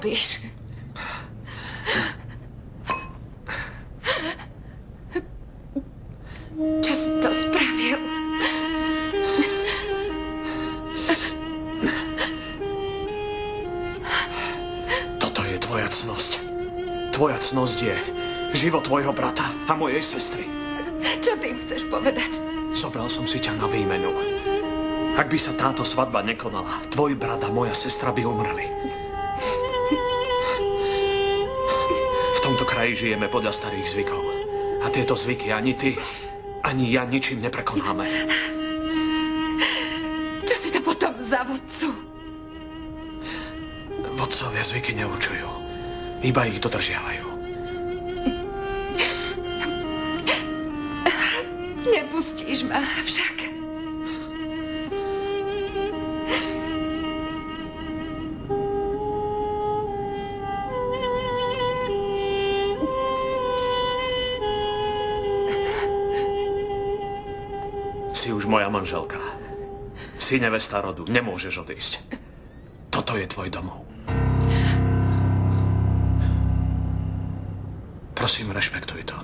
robíš? Čo si to spravil? Toto je tvoja cnosť. Tvoja cnosť je život tvojho brata a mojej sestry. Čo tým chceš povedať? Zobral som si ťa na výmenu. Ak by sa táto svadba nekonala, tvoj brat a moja sestra by umreli. V tomto kraji žijeme podľa starých zvykov. A tieto zvyky ani ty, ani ja ničím neprekonáme. Čo si to potom za vodcu? Vodcovia zvyky neurčujú. Iba ich dodržiavajú. Nepustíš ma však. Si už moja manželka. Si nevesta rodu. Nemôžeš odísť. Toto je tvoj domov. Prosím, rešpektuj to.